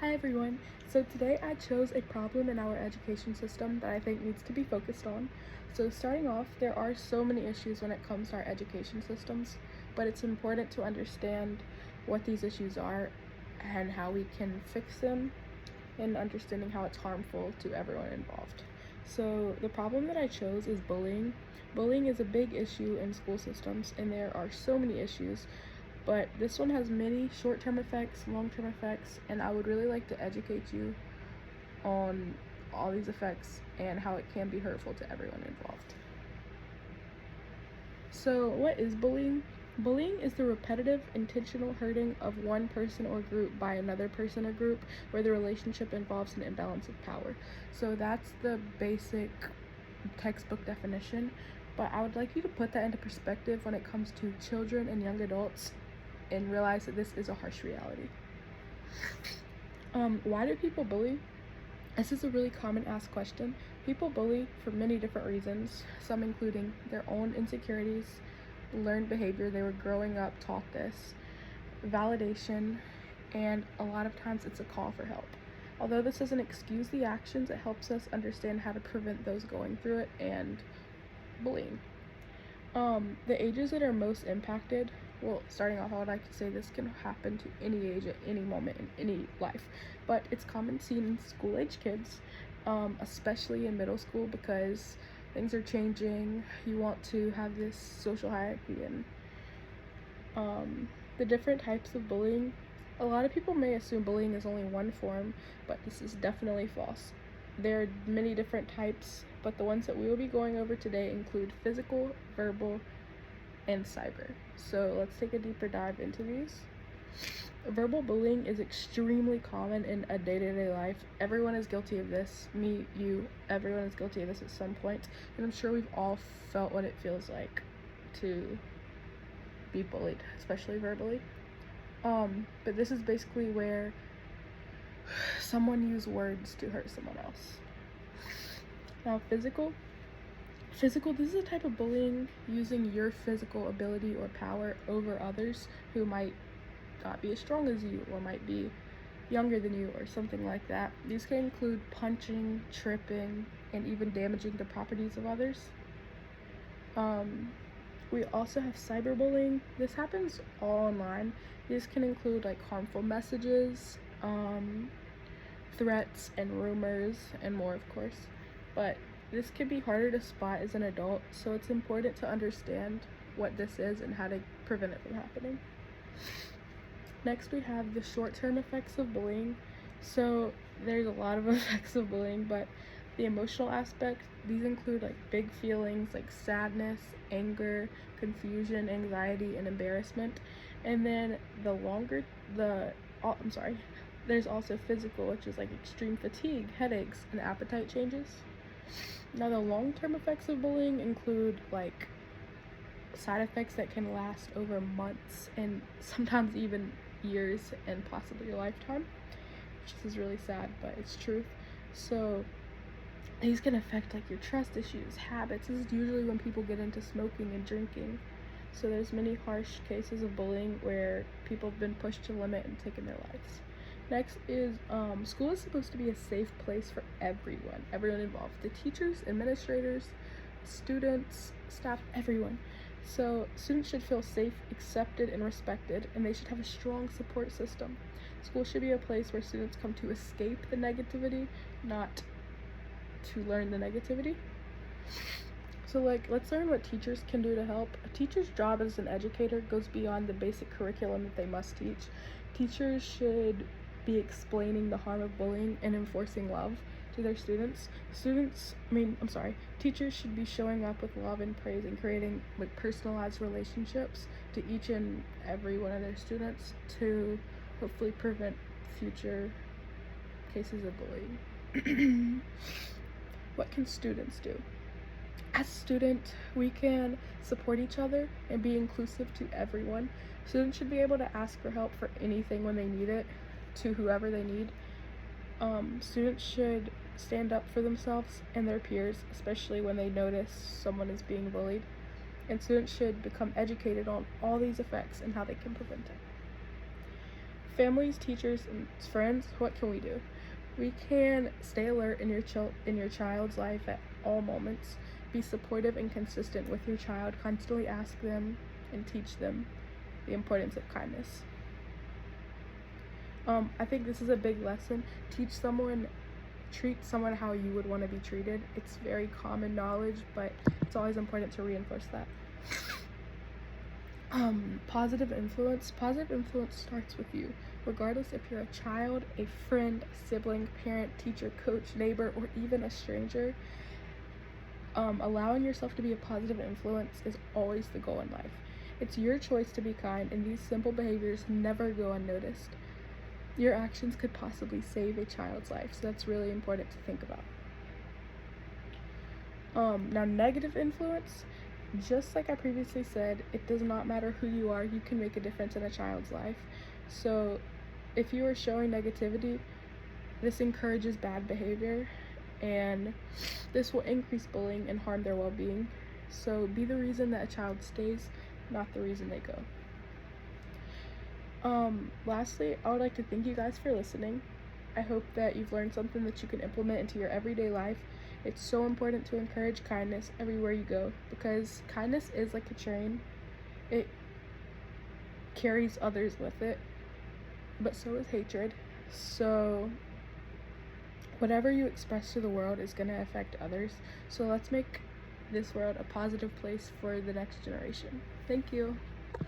Hi everyone. So today I chose a problem in our education system that I think needs to be focused on. So starting off, there are so many issues when it comes to our education systems, but it's important to understand what these issues are and how we can fix them and understanding how it's harmful to everyone involved. So the problem that I chose is bullying. Bullying is a big issue in school systems and there are so many issues, but this one has many short-term effects, long-term effects, and I would really like to educate you on all these effects and how it can be hurtful to everyone involved. So what is bullying? Bullying is the repetitive, intentional hurting of one person or group by another person or group where the relationship involves an imbalance of power. So that's the basic textbook definition, but I would like you to put that into perspective when it comes to children and young adults and realize that this is a harsh reality. Why do people bully? This is a really common asked question. People bully for many different reasons, some including their own insecurities, learned behavior, they were growing up taught this, validation, and a lot of times it's a call for help. Although this doesn't excuse the actions, it helps us understand how to prevent those going through it and bullying. The ages that are most impacted, well, starting off, I would like to say this can happen to any age at any moment in any life, but it's common seen in school-age kids, especially in middle school because things are changing. You want to have this social hierarchy and the different types of bullying. A lot of people may assume bullying is only one form, but this is definitely false. There are many different types, but the ones that we will be going over today include physical, verbal, and cyber. So let's take a deeper dive into these. Verbal bullying is extremely common in a day-to-day life. Everyone is guilty of this. Me, you, everyone is guilty of this at some point. And I'm sure we've all felt what it feels like to be bullied, especially verbally. But this is basically where someone used words to hurt someone else. Now, physical, this is a type of bullying using your physical ability or power over others who might not be as strong as you or might be younger than you or something like that. These can include punching, tripping, and even damaging the properties of others. We also have cyberbullying. This happens all online. These can include like harmful messages, threats and rumors, and more, of course. But this can be harder to spot as an adult, so it's important to understand what this is and how to prevent it from happening. Next, we have the short-term effects of bullying. So there's a lot of effects of bullying, but the emotional aspect, these include like big feelings like sadness, anger, confusion, anxiety, and embarrassment. And then there's also physical, which is like extreme fatigue, headaches, and appetite changes. Now the long-term effects of bullying include like side effects that can last over months and sometimes even years and possibly a lifetime, which is really sad, but it's truth. So these can affect like your trust issues, habits. This is usually when people get into smoking and drinking. So there's many harsh cases of bullying where people have been pushed to the limit and taken their lives. Next is school is supposed to be a safe place for everyone involved, the teachers, administrators, students, staff, everyone. So students should feel safe, accepted, and respected, and they should have a strong support system. School should be a place where students come to escape the negativity, not to learn the negativity. So let's learn what teachers can do to help. A teacher's job as an educator goes beyond the basic curriculum that they must teach. Teachers should be explaining the harm of bullying and enforcing love to their students. Teachers should be showing up with love and praise and creating like personalized relationships to each and every one of their students to hopefully prevent future cases of bullying. What can students do? As a student, we can support each other and be inclusive to everyone. Students should be able to ask for help for anything when they need it to whoever they need. Students should stand up for themselves and their peers, especially when they notice someone is being bullied. And students should become educated on all these effects and how they can prevent it. Families, teachers, and friends, what can we do? We can stay alert in your child's life at all moments. Be supportive and consistent with your child. Constantly ask them and teach them the importance of kindness. I think this is a big lesson. Treat someone how you would want to be treated. It's very common knowledge, but it's always important to reinforce that. Positive influence. Positive influence starts with you. Regardless if you're a child, a friend, a sibling, parent, teacher, coach, neighbor, or even a stranger, allowing yourself to be a positive influence is always the goal in life. It's your choice to be kind, and these simple behaviors never go unnoticed. Your actions could possibly save a child's life, so that's really important to think about. Now, negative influence, just like I previously said, it does not matter who you are, you can make a difference in a child's life. So if you are showing negativity, this encourages bad behavior, and this will increase bullying and harm their well-being. So be the reason that a child stays, not the reason they go. Lastly, I would like to thank you guys for listening. I hope that you've learned something that you can implement into your everyday life. It's so important to encourage kindness everywhere you go, because kindness is like a train. It carries others with it, but so is hatred. So whatever you express to the world is going to affect others. So let's make this world a positive place for the next generation. Thank you.